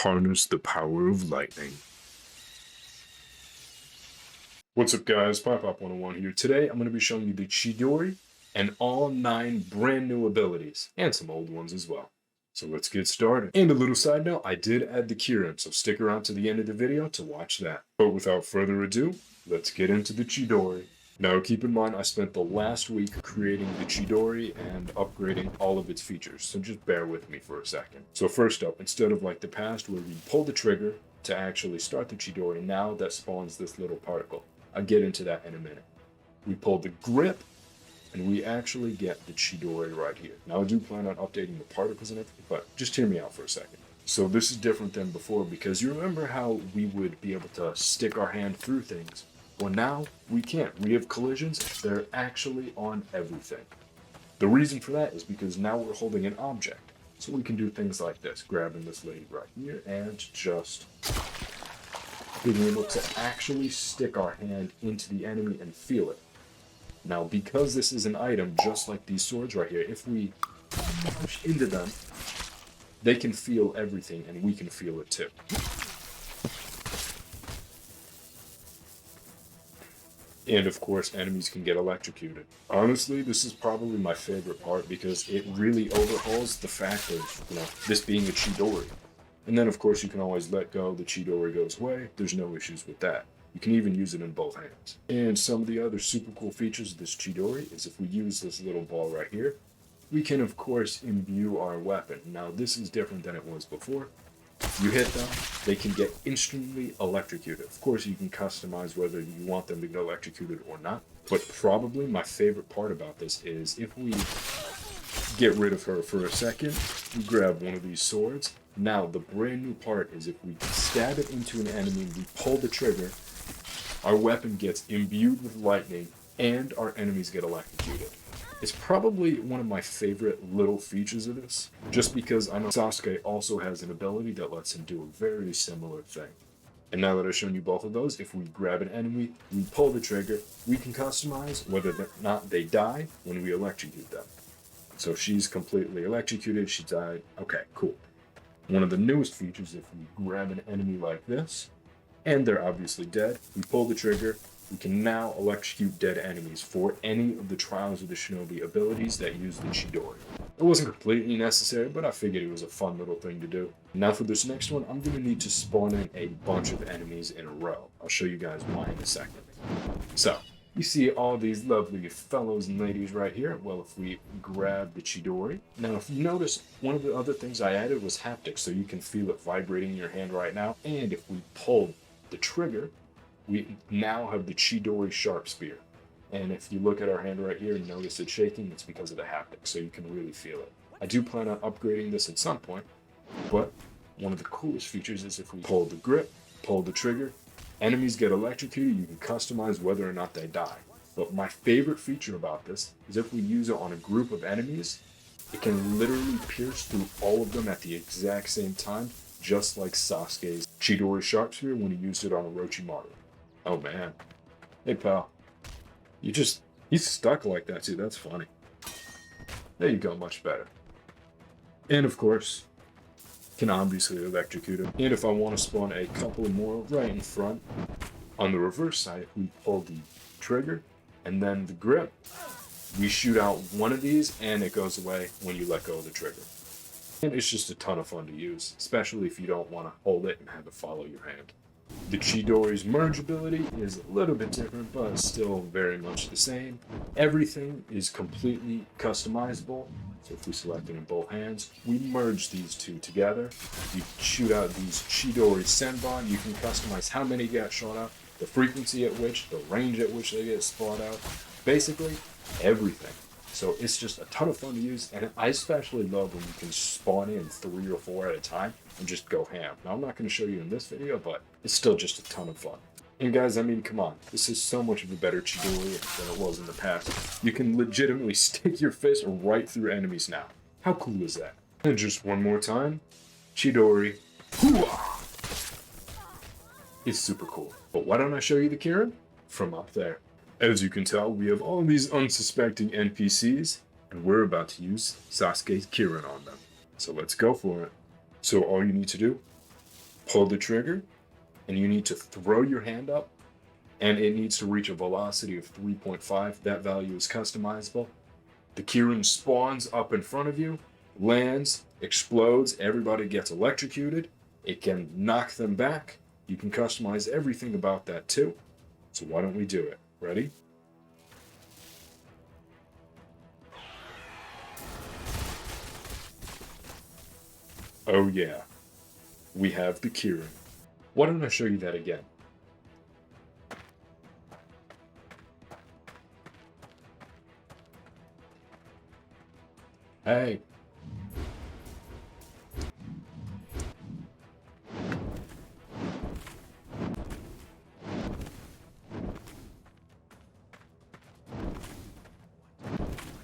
Harness the power of lightning. What's up guys, Pop101 here. Today I'm going to be showing you the Chidori and all 9 brand new abilities, and some old ones as well. So let's get started. And a little side note, I did add the Kirin, so stick around to the end of the video to watch that. But without further ado, let's get into the Chidori. Now keep in mind I spent the last week creating the Chidori and upgrading all of its features, so just bear with me for a second. So first up, instead of like the past where we pull the trigger to actually start the Chidori, now that spawns this little particle. I'll get into that in a minute. We pull the grip and we actually get the Chidori right here. Now I do plan on updating the particles and everything, but just hear me out for a second. So this is different than before because you remember how we would be able to stick our hand through things. Well, now we can't. We have collisions. They're actually on everything. The reason for that is because now we're holding an object. So we can do things like this, grabbing this lady right here and just being able to actually stick our hand into the enemy and feel it. Now, because this is an item, just like these swords right here, if we push into them, they can feel everything and we can feel it too. And of course, enemies can get electrocuted. Honestly, this is probably my favorite part because it really overhauls the fact of, this being a Chidori. And then of course you can always let go, the Chidori goes away, there's no issues with that. You can even use it in both hands. And some of the other super cool features of this Chidori is if we use this little ball right here, we can of course imbue our weapon. Now this is different than it was before. You hit them, they can get instantly electrocuted. Of course, you can customize whether you want them to get electrocuted or not. But probably my favorite part about this is if we get rid of her for a second, we grab one of these swords. Now, the brand new part is if we stab it into an enemy and we pull the trigger, our weapon gets imbued with lightning and our enemies get electrocuted. It's probably one of my favorite little features of this, just because I know Sasuke also has an ability that lets him do a very similar thing. And now that I've shown you both of those, if we grab an enemy, we pull the trigger, we can customize whether or not they die when we electrocute them. So she's completely electrocuted, she died, okay, cool. One of the newest features, if we grab an enemy like this, and they're obviously dead, we pull the trigger, we can now electrocute dead enemies for any of the Trials of the Shinobi abilities that use the Chidori. It wasn't completely necessary, but I figured it was a fun little thing to do. Now for this next one, I'm going to need to spawn in a bunch of enemies in a row. I'll show you guys why in a second. So, you see all these lovely fellows and ladies right here. Well, if we grab the Chidori. Now, if you notice, one of the other things I added was haptics, so you can feel it vibrating in your hand right now. And if we pull the trigger, we now have the Chidori Sharp Spear. And if you look at our hand right here and notice it shaking, it's because of the haptics, so you can really feel it. I do plan on upgrading this at some point, but one of the coolest features is if we pull the grip, pull the trigger, enemies get electrocuted, you can customize whether or not they die. But my favorite feature about this is if we use it on a group of enemies, it can literally pierce through all of them at the exact same time, just like Sasuke's Chidori Sharp Spear when he used it on Orochimaru. Oh man. Hey pal. He's stuck like that too, that's funny. There you go, much better. And of course, can obviously electrocute him. And if I want to spawn a couple more right in front, on the reverse side, we pull the trigger and then the grip. We shoot out one of these and it goes away when you let go of the trigger. And it's just a ton of fun to use, especially if you don't want to hold it and have it follow your hand. The Chidori's merge ability is a little bit different, but still very much the same. Everything is completely customizable. So if we select it in both hands, we merge these two together. You shoot out these Chidori Senbon. You can customize how many get shot out, the frequency at which, the range at which they get spot out. Basically, everything. So it's just a ton of fun to use, and I especially love when you can spawn in 3 or 4 at a time and just go ham. Now I'm not going to show you in this video, but it's still just a ton of fun. And guys, I mean, come on, this is so much of a better Chidori than it was in the past. You can legitimately stick your fist right through enemies now. How cool is that? And just one more time, Chidori. Hooah! It's super cool. But why don't I show you the Kirin from up there? As you can tell, we have all these unsuspecting NPCs, and we're about to use Sasuke's Kirin on them. So let's go for it. So all you need to do pull the trigger, and you need to throw your hand up, and it needs to reach a velocity of 3.5. That value is customizable. The Kirin spawns up in front of you, lands, explodes, everybody gets electrocuted. It can knock them back. You can customize everything about that too. So why don't we do it? Ready? Oh yeah, we have the Kirin. Why don't I show you that again? Hey.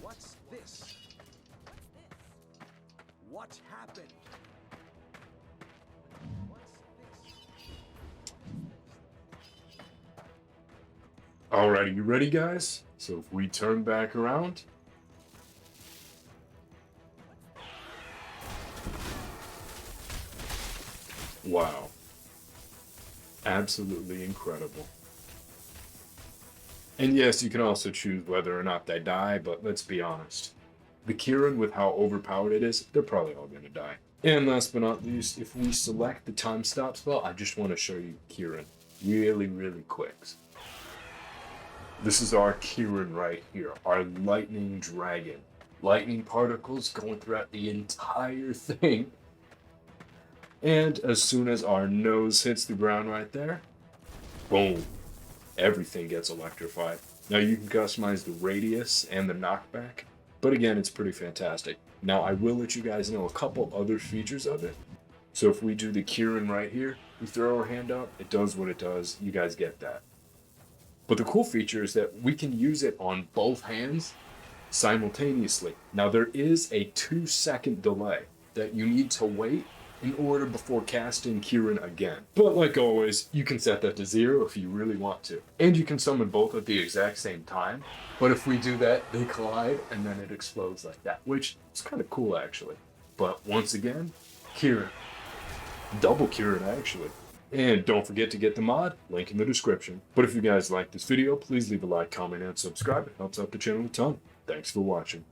What's this? What happened? Alrighty, you ready, guys? So if we turn back around. Wow. Absolutely incredible. And yes, you can also choose whether or not they die, but let's be honest. The Kirin, with how overpowered it is, they're probably all going to die. And last but not least, if we select the time stop spell, I just want to show you Kirin really, really quick. This is our Kirin right here, our lightning dragon. Lightning particles going throughout the entire thing. And as soon as our nose hits the ground right there, boom, everything gets electrified. Now you can customize the radius and the knockback, but again, it's pretty fantastic. Now I will let you guys know a couple other features of it. So if we do the Kirin right here, we throw our hand up, it does what it does, you guys get that. But the cool feature is that we can use it on both hands simultaneously. Now there is a 2-second delay that you need to wait in order before casting Kirin again. But like always, you can set that to 0 if you really want to. And you can summon both at the exact same time. But if we do that, they collide and then it explodes like that, which is kind of cool actually. But once again, Kirin. Double Kirin actually. And don't forget to get the mod, link in the description. But if you guys like this video, please leave a like, comment, and subscribe. It helps out the channel a ton. Thanks for watching.